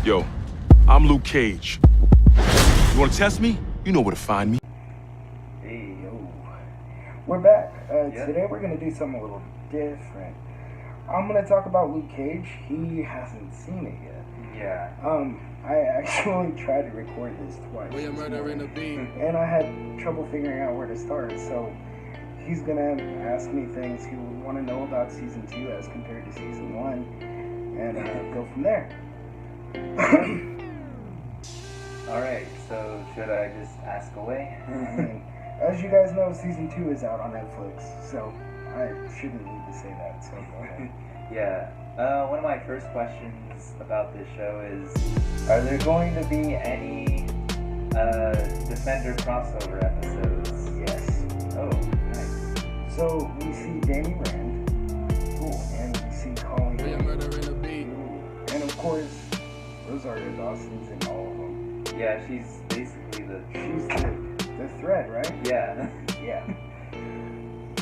Yo, I'm Luke Cage. You wanna test me? You know where to find me. Hey, yo. We're back. Today we're going to do something a little different. I'm going to talk about Luke Cage. He hasn't seen it yet. Yeah. I actually tried to record this twice. And I had trouble figuring out where to start. So he's going to ask me things he would want to know about Season 2 as compared to Season 1. And go from there. Alright, so should I just ask away? As you guys know, Season 2 is out on Netflix, so I shouldn't need to say that, so go ahead. Yeah. One of my first questions about this show is, are there going to be any Defender crossover episodes? Yes. Oh, nice. So we see Danny Rand, cool, and we see Colleen, and of course, Rosario Dawson's in all of them. Yeah, she's basically the thread, right? Yeah. Yeah.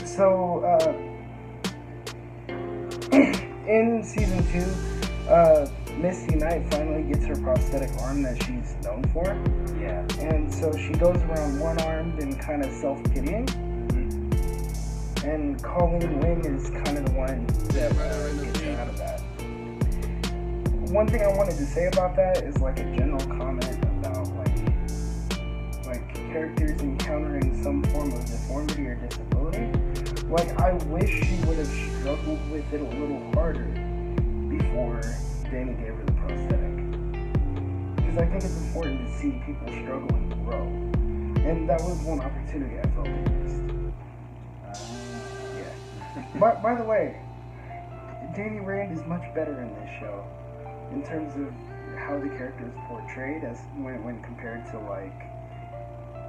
So, in Season 2, Misty Knight finally gets her prosthetic arm that she's known for. Yeah. And so she goes around one-armed and kind of self-pitying. Mm-hmm. And Colleen Wing is kind of the one that gets her out of that. One thing I wanted to say about that is like a general comment about like characters encountering some form of deformity or disability. Like, I wish she would have struggled with it a little harder before Danny gave her the prosthetic. Because I think it's important to see people struggle and grow. And that was one opportunity I felt they missed. Yeah. By the way, Danny Rand is much better in this show in terms of how the character is portrayed as when compared to like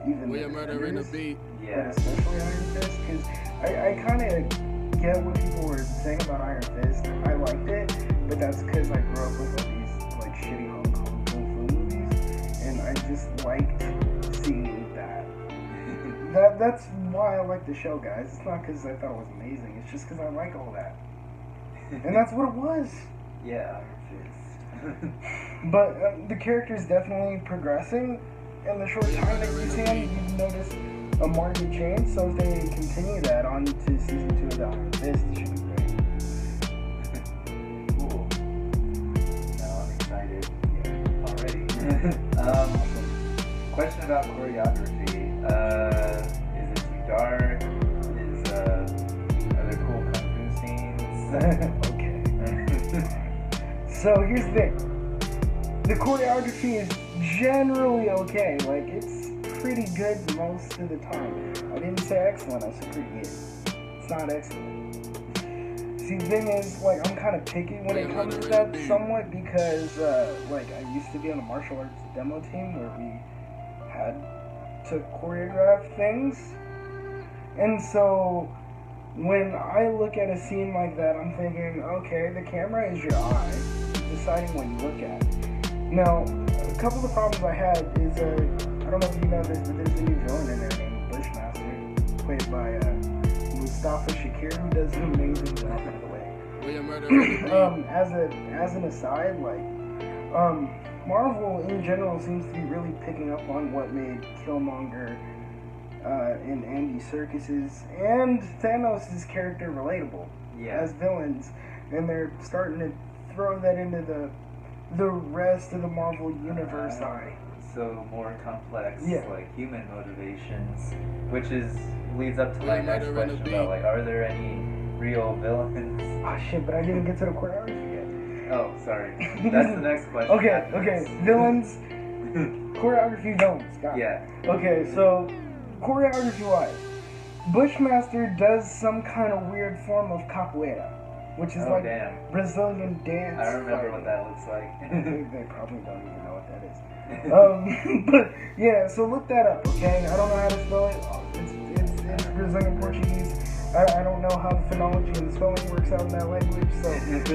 even the Defenders, Yeah. but especially Iron Fist, because I kind of get what people were saying about Iron Fist. I liked it, but that's because I grew up with all these like shitty Hong Kong kung fu movies, and I just liked seeing that. That's why I like the show, guys. It's not because I thought it was amazing. It's just because I like all that, and that's what it was. Yeah, Iron Fist. But the character is definitely progressing. In the short time that you see him, you've noticed a marked change. So if they continue that on to Season 2 of the Iron Fist, it should be great. Cool. Now I'm excited. Yeah. Already. Question about choreography. Is it too dark? Are there cool kung fu scenes? Okay. So here's the thing. The choreography is generally okay. Like, it's pretty good most of the time. I didn't say excellent, I said pretty good. It's not excellent. See, the thing is, like, I'm kind of picky when it comes to that somewhat because, like, I used to be on a martial arts demo team where we had to choreograph things. And so when I look at a scene like that, I'm thinking, okay, the camera is your eye, deciding what you look at. Now, a couple of the problems I had is, I don't know if you know this, but there's a new villain in there named Bushmaster, played by Mustafa Shakir, who does an amazing job, by the way. As an aside, like, Marvel in general seems to be really picking up on what made Killmonger and Andy Serkis's and Thanos' character relatable as villains, and they're starting to throw that into the rest of the Marvel universe eye. So more complex, Yeah. like human motivations, which leads up to my next question about like, are there any real villains? Oh shit, but I didn't get to the choreography yet. Oh, sorry. That's the next question. Okay, villains, choreography, villains, got it. Yeah. Okay, so choreography-wise, Bushmaster does some kind of weird form of capoeira, which is Brazilian dance. I remember what that looks like. They probably don't even know what that is. But yeah, so look that up, okay? I don't know how to spell it. It's Brazilian Portuguese. I don't know how the phonology and the spelling works out in that language, so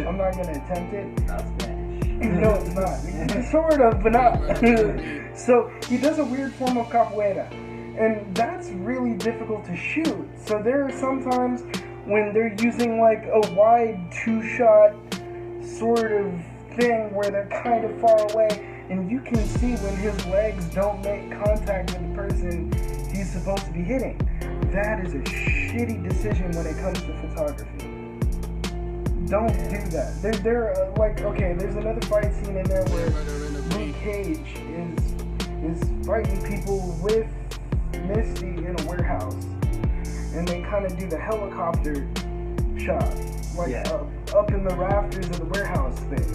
I'm not gonna attempt it. Not Spanish. No, it's not. Sort of, but not. So he does a weird form of capoeira, and that's really difficult to shoot. So there are sometimes when they're using like a wide two-shot sort of thing where they're kind of far away, and you can see when his legs don't make contact with the person he's supposed to be hitting. That is a shitty decision when it comes to photography. Don't do that. There's another fight scene in there where Luke Cage is fighting people with Misty in a warehouse, and they kind of do the helicopter shot, up in the rafters of the warehouse thing.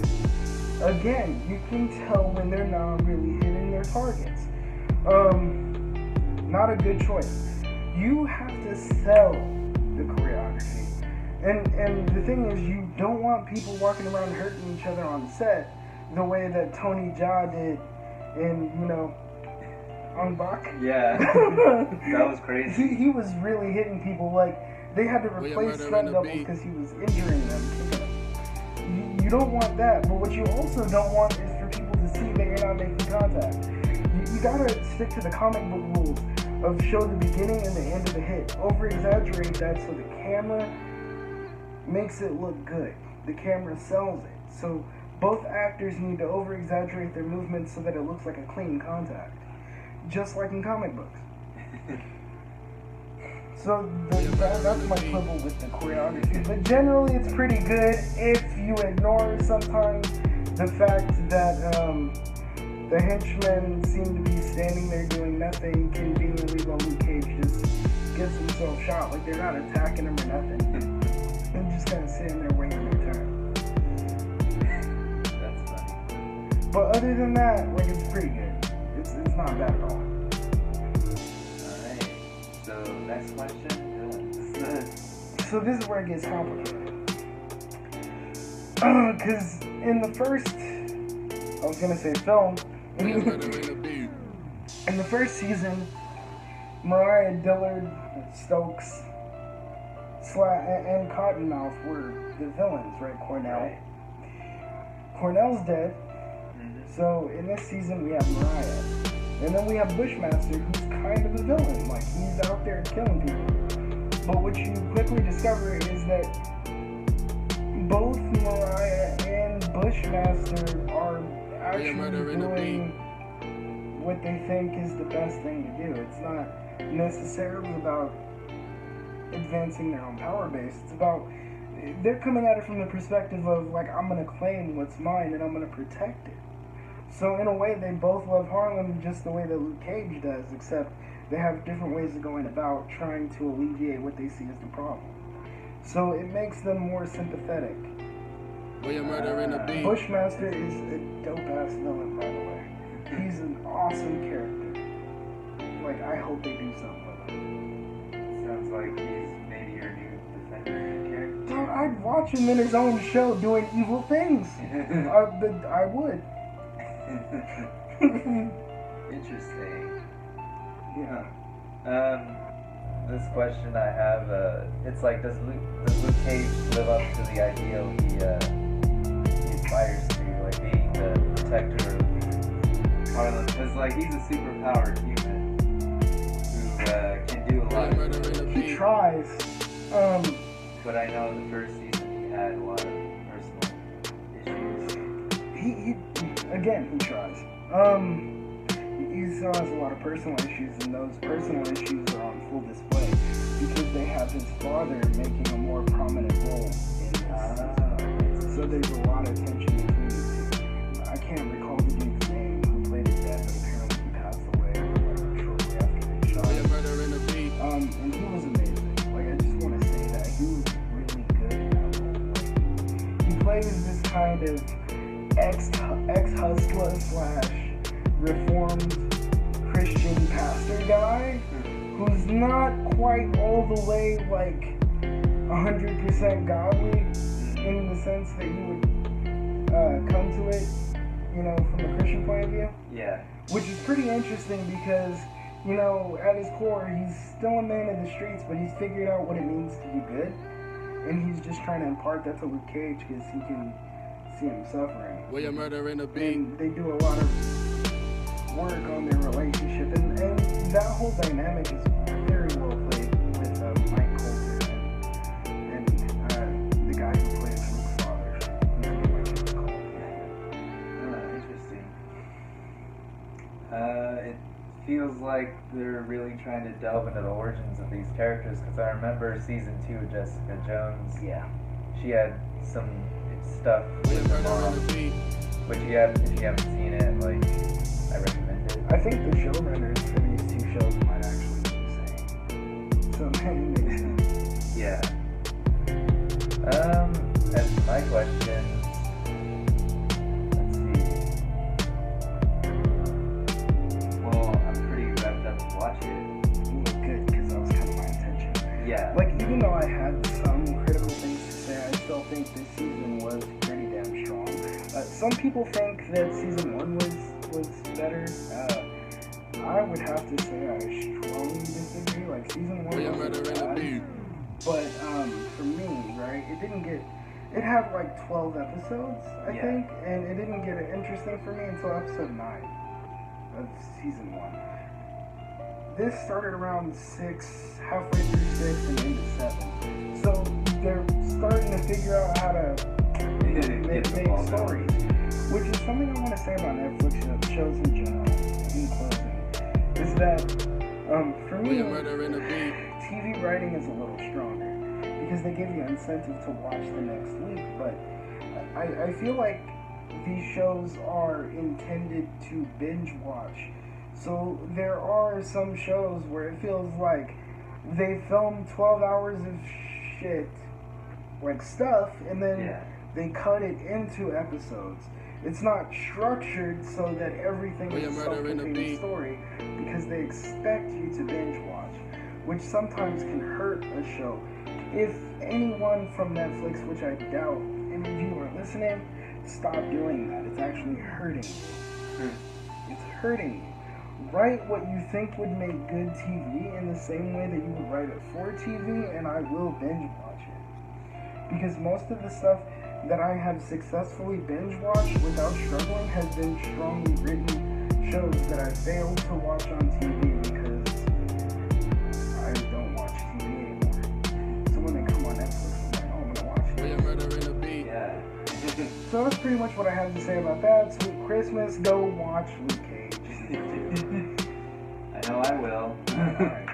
Again, you can tell when they're not really hitting their targets. Not a good choice. You have to sell the choreography. And the thing is, you don't want people walking around hurting each other on set the way that Tony Jaa did in, on Bach. Yeah, that was crazy. He was really hitting people. Like, they had to replace stunt doubles because he was injuring them. You don't want that, but what you also don't want is for people to see that you're not making contact. You gotta stick to the comic book rules of show the beginning and the end of the hit. Over-exaggerate that so the camera makes it look good. The camera sells it. So both actors need to over-exaggerate their movements so that it looks like a clean contact. Just like in comic books. So that's my quibble with the choreography. But generally it's pretty good if you ignore sometimes the fact that the henchmen seem to be standing there doing nothing conveniently while Luke Cage just gets himself shot. Like, they're not attacking him or nothing. They're just kind of sitting there waiting their turn. That's funny. But other than that, like, it's pretty good. It's not bad at all. Alright. So, next question. So this is where it gets complicated. Because in the first, I was going to say film, in the first season, Mariah Dillard, Stokes, and Cottonmouth were the villains, right? Cornell's dead. So in this season we have Mariah. And then we have Bushmaster, who's kind of a villain. Like, he's out there killing people. But what you quickly discover is that both Mariah and Bushmaster are actually doing what they think is the best thing to do. It's not necessarily about advancing their own power base. It's about, they're coming at it from the perspective of, like, I'm going to claim what's mine and I'm going to protect it. So in a way, they both love Harlem just the way that Luke Cage does, except they have different ways of going about trying to alleviate what they see as the problem. So it makes them more sympathetic. Bushmaster is a dope-ass villain, by the way. He's an awesome character. Like, I hope they do something with him. Sounds like he's maybe your new Defender character. Dude, I'd watch him in his own show doing evil things. I would. Interesting. Yeah. This question I have, it's like, does Luke Cage live up to the ideal he aspires to, like being the protector of Harlem? Because, like, he's a superpowered human who can do a lot. He tries. But I know in the first season he had a lot of personal issues. He tries. He still has a lot of personal issues, and those personal issues are on full display because they have his father making a more prominent role in this. So there's a lot of tension between the two. I can't recall the dude's name who played his dad, but apparently he passed away like shortly after they shot him. And he was amazing. Like, I just want to say that he was really good in that role. Like, he plays this kind of ex-hustler / reformed Christian pastor guy who's not quite all the way like 100% godly in the sense that you would come to it, from a Christian point of view. Yeah. Which is pretty interesting because, at his core, he's still a man of the streets, but he's figured out what it means to be good. And he's just trying to impart that to Luke Cage because he can see him suffering. And they do a lot of work on their relationship, and that whole dynamic is very well played with Mike Coulter and the guy who plays Luke's father. feels like they're really trying to delve into the origins of these characters, because I remember season 2 of Jessica Jones. Yeah. She had some stuff with her mom, which if you haven't seen it, like, I recommend it. I think the showrunners for these 2 shows might actually be the same. So maybe it makes sense. Yeah. As my question, let's see. Well, I'm pretty wrapped up to watch it. Ooh, good, because that was kind of my intention. Yeah. Like, even though I had some critical things to say, I still think this season was pretty damn strong. Some people think that season 1 was better. I would have to say I strongly disagree. Like, season 1 was bad. But for me, right, it had like 12 episodes, I think, and it didn't get interesting for me until episode 9 of season 1. This started around 6, halfway through 6 and into 7. So they're starting to figure out how to make stories, which is something I want to say about Netflix shows in general, in closing, is that for me, TV writing is a little stronger because they give you incentive to watch the next week, but I feel like these shows are intended to binge watch. So there are some shows where it feels like they film 12 hours of shit, like stuff, and then they cut it into episodes. It's not structured so that everything is a self-contained story because they expect you to binge watch, which sometimes can hurt a show. If anyone from Netflix, which I doubt any of you are listening, stop doing that. It's actually hurting you. It's hurting you. Write what you think would make good TV in the same way that you would write it for TV, and I will binge watch it. Because most of the stuff that I have successfully binge watched without struggling has been strongly written shows that I failed to watch on TV because I don't watch TV anymore. So when they come on Netflix, I'm like, oh, I'm gonna watch it. Yeah. So that's pretty much what I have to say about that. Sweet Christmas, go watch Luke Cage. I know I will. Alright.